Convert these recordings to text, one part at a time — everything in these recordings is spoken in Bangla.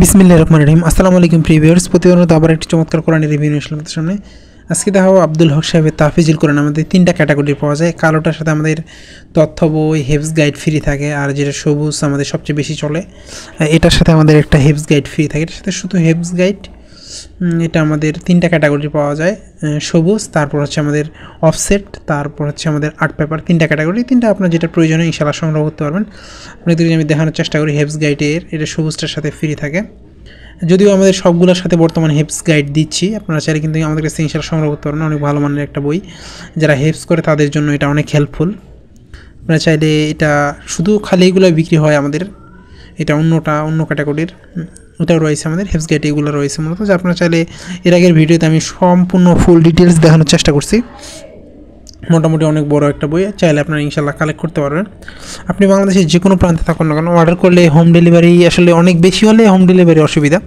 বিসমিল্লাহির রহমানির রহিম। আসসালামু আলাইকুম প্রিভিউয়ার্স, প্রতিদিনের আবার একটি চমৎকার কোরআনের রিভিউ নিয়ে আসলাম আপনাদের সামনে। আজকে দেখাবো আব্দুল হক সাহেবের তাহফিজুল কোরআন। আমাদের তিনটা ক্যাটাগরি পাওয়া যায়। কালোটার সাথে আমাদের তথ্য বই, হেফজ গাইড ফ্রি থাকে, আর যেটা সবুজ আমাদের সবচেয়ে বেশি চলে, এটার সাথে আমাদের একটা হেফজ গাইড ফ্রি থাকে। এটার সাথে শুধু হেফজ গাইড, এটা আমাদের তিনটা ক্যাটাগরি পাওয়া যায়। সবুজ, তারপর হচ্ছে আমাদের অফসেট, তারপর হচ্ছে আমাদের আর্ট পেপার। তিনটা ক্যাটাগরি, তিনটা আপনার যেটা প্রয়োজন হয় ইনশাআল্লাহ সংগ্রহ করতে পারবেন। আপনাদের আমি দেখানোর চেষ্টা করি। হেফজ গাইডের এটা সবুজটার সাথে ফ্রি থাকে, যদিও আমাদের সবগুলোর সাথে বর্তমানে হেফজ গাইড দিচ্ছি। আপনারা চাইলে কিন্তু আমাদের কাছে ইনশাআল্লাহ সংগ্রহ করতে পারবেন। অনেক ভালো মানের একটা বই, যারা হেফজ করে তাদের জন্য এটা অনেক হেল্পফুল। আপনারা চাইলে এটা শুধু খালি এগুলো বিক্রি হয় আমাদের, এটা অন্য ক্যাটাগরির, ওটাও রয়েছে আমাদের হেফজ গাইড, এগুলো রয়েছে মূলত। যে আপনারা চাইলে এর আগের ভিডিওতে আমি সম্পূর্ণ ফুল ডিটেলস দেখানোর চেষ্টা করছি। মোটামুটি অনেক বড় একটা বই, চাইলে আপনারা ইনশাআল্লাহ কালেক্ট করতে পারবেন। আপনি বাংলাদেশের যে কোনো প্রান্তে থাকুন না কেন, অর্ডার করলে হোম ডেলিভারি, আসলে অনেক বেশি হলে হোম ডেলিভারি অসুবিধা,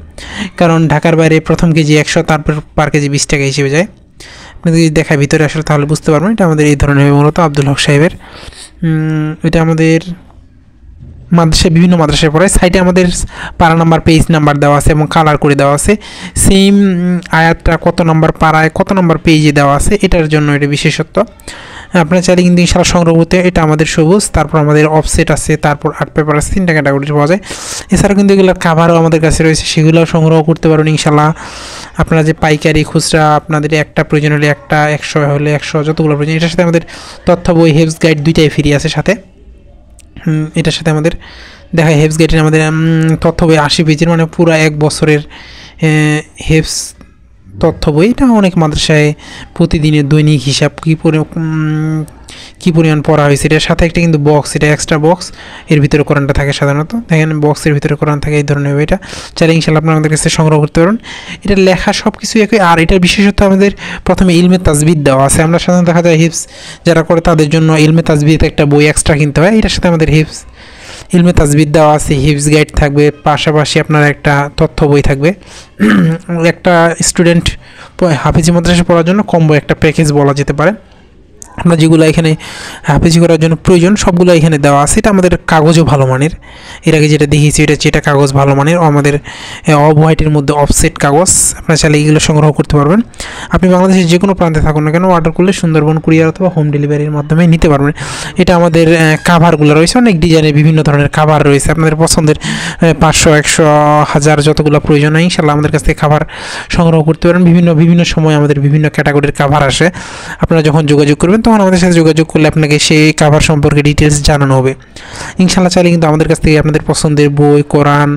কারণ ঢাকার বাইরে প্রথম কেজি 100, তারপর পার কেজি 20 টাকা হিসেবে যায়। আপনি যদি দেখায় ভিতরে আসলে তাহলে বুঝতে পারবেন এটা আমাদের এই ধরনের মূলত আব্দুল হক সাহেবের। এটা আমাদের মাদ্রাসায়, বিভিন্ন মাদ্রাসায় পড়ে। সাইটে আমাদের পারা নাম্বার, পেজ নাম্বার দেওয়া আছে এবং কালার করে দেওয়া আছে। সেম আয়াতটা কত নাম্বার পারায়, কত নাম্বার পেজে দেওয়া আছে, এটার জন্য এটা বিশেষত্ব। আপনারা চাইলে কিন্তু ইনশাআল্লাহ সংগ্রহ করতে। এটা আমাদের সবুজ, তারপর আমাদের অফসেট আছে, তারপর আর্ট পেপার আছে, তিনটা ক্যাটাগরি পাওয়া যায়। এছাড়াও কিন্তু এগুলোর কাভারও আমাদের কাছে রয়েছে, সেগুলোও সংগ্রহ করতে পারবেন ইনশাআল্লাহ। আপনারা যে পাইকারি, খুচরা, আপনাদের একটা প্রয়োজন হলে একটা, 100 হলে 100, যতগুলো প্রয়োজন। এটার সাথে আমাদের তথ্য বই, হেফজ গাইড দুইটাই ফ্রি আছে সাথে। এটার সাথে আমাদের দেখায় হেফজ গাইডের আমাদের তথ্য বই 80 পেজের, মানে পুরো 1 বছরের হেফজ তথ্য বই। এটা অনেক মাদ্রাসায় প্রতিদিনের দৈনিক হিসাব কী পরিমাণ পড়া হয়েছে। এটার সাথে একটা কিন্তু বক্স, এটা এক্সট্রা বক্স, এর ভিতরে কোরআনটা থাকে সাধারণত। দেখেন বক্সের ভিতরে কোরআন থাকে, এই ধরনের বইটা চাইলে ইনশাআল্লাহ আপনারা আমাদের কাছে সংগ্রহ করতে পারেন। এটা লেখা সব কিছু একই। আর এটার বিশেষত্ব আমাদের প্রথমে ইলমে তাজবিদ দেওয়া আছে। আমরা সাধারণত দেখা যায় হিফজ যারা করে তাদের জন্য ইলমে তাজবিদ একটা বই এক্সট্রা কিনতে হয়। এটার সাথে আমাদের হিফজ ইলমে তাজবিদ দেওয়া আছে, হিফজ গাইড থাকবে, পাশাপাশি আপনার একটা তথ্য বই থাকবে। একটা স্টুডেন্ট হাফিজি মাদ্রাসা পড়ার জন্য কম্বো একটা প্যাকেজ বলা যেতে পারে। আমরা যেগুলো এখানে হাফিজি করার জন্য প্রয়োজন সবগুলো এখানে দেওয়া আছে। এটা আমাদের কাগজও ভালো মানের, এর আগে যেটা দেখিয়েছি যেটা কাগজ ভালো মানের, আমাদের অফ হোয়াইটের মধ্যে অফসেট কাগজ। আপনারা চাইলে এগুলো সংগ্রহ করতে পারবেন। আপনি বাংলাদেশের যে কোনো প্রান্তে থাকুন না কেন, অর্ডার করলে সুন্দরবন কুরিয়ার অথবা হোম ডেলিভারির মাধ্যমে নিতে পারবেন। এটা আমাদের কাভারগুলো রয়েছে, অনেক ডিজাইনের বিভিন্ন ধরনের কাভার রয়েছে। আপনাদের পছন্দের 500, 100, 1000 যতগুলো প্রয়োজন হয় ইনশাআল্লাহ আমাদের কাছ থেকে কাভার সংগ্রহ করতে পারেন। বিভিন্ন সময় আমাদের বিভিন্ন ক্যাটাগরির কাভার আসে। আপনারা যখন যোগাযোগ করবেন তখন আমাদের সাথে যোগাযোগ করলে আপনাকে সেই কাভার সম্পর্কে ডিটেলস জানানো হবে ইনশাআল্লাহ। চাইলে কিন্তু আমাদের কাছ থেকে আপনাদের পছন্দের বই, কোরআন,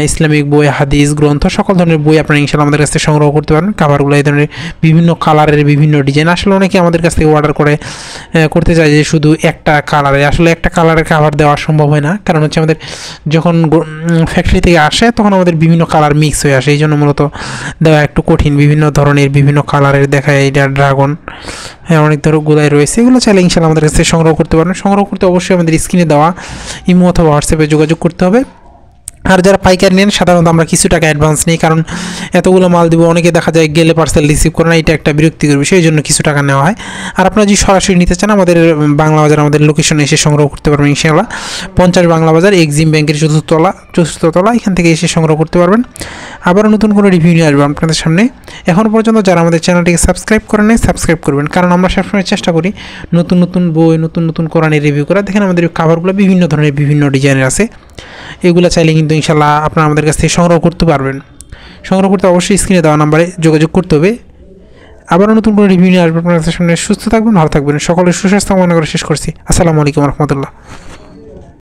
ইসলামিক বই, হাদিস গ্রন্থ, সকল ধরনের বই আপনারা ইনশাআল্লাহ আমাদের কাছ থেকে সংগ্রহ করতে পারেন। কাভারগুলো এই ধরনের বিভিন্ন কালারের, বিভিন্ন ডিজাইন। আসলে অনেকে আমাদের কাছ থেকে অর্ডার করতে চায় যে শুধু একটা কালারে, আসলে একটা কালারের কাভার দেওয়া সম্ভব হয় না, কারণ হচ্ছে আমাদের যখন ফ্যাক্টরি থেকে আসে তখন আমাদের বিভিন্ন কালার মিক্স হয়ে আসে, এই জন্য মূলত দেওয়া একটু কঠিন। বিভিন্ন ধরনের, বিভিন্ন কালারের দেখায়। এটা ড্রাগন, অনেক ধরনের রয়েছে। এগুলো চাইলে ইনশাআল্লাহ আমাদের কাছে সংগ্রহ করতে পারবেন। সংগ্রহ করতে অবশ্যই আমাদের স্ক্রিনে দেওয়া ইমো অথবা হোয়াটসঅ্যাপে যোগাযোগ করতে হবে। আর যারা পাইকারি নেন সাধারণত আমরা কিছু টাকা অ্যাডভান্স নিই, কারণ এতগুলো মাল দিব, অনেকে দেখা যায় গেলে পার্সেল রিসিভ করে না, এটা একটা বিরক্তিকর বিষয়, এই জন্য কিছু টাকা নেওয়া হয়। আর আপনারা যদি সরাসরি নিতে চান আমাদের বাংলা বাজার, আমাদের লোকেশনে এসে সংগ্রহ করতে পারবেন ইনশাআল্লাহ। 50 বাংলা বাজার, এক্সিম ব্যাংকের চতুর্থ তলা, এখান থেকে এসে সংগ্রহ করতে পারবেন। আবারও নতুন কোনো রিভিউ নিয়ে আসবো আপনাদের সামনে। এখনও পর্যন্ত যারা আমাদের চ্যানেলটিকে সাবস্ক্রাইব করেন নাই, সাবস্ক্রাইব করবেন, কারণ আমরা সবসময় চেষ্টা করি নতুন বই, নতুন কোরআনের রিভিউ করা। দেখেন আমাদের কাভারগুলো বিভিন্ন ধরনের, বিভিন্ন ডিজাইনের আছে। এগুলো চাইলে কিন্তু ইনশাআল্লাহ আপনারা আমাদের কাছ থেকে সংগ্রহ করতে পারবেন। সংগ্রহ করতে অবশ্যই স্ক্রিনে দেওয়া নাম্বারে যোগাযোগ করতে হবে। আবারও নতুন কোনো রিভিউ নিয়ে আসবেন আপনাদের সামনে। সুস্থ থাকবেন, ভালো থাকবেন, সকলের সুস্বাস্থ্য কামনা করে শেষ করছি। আসসালামু আলাইকুম রহমতুল্লাহ।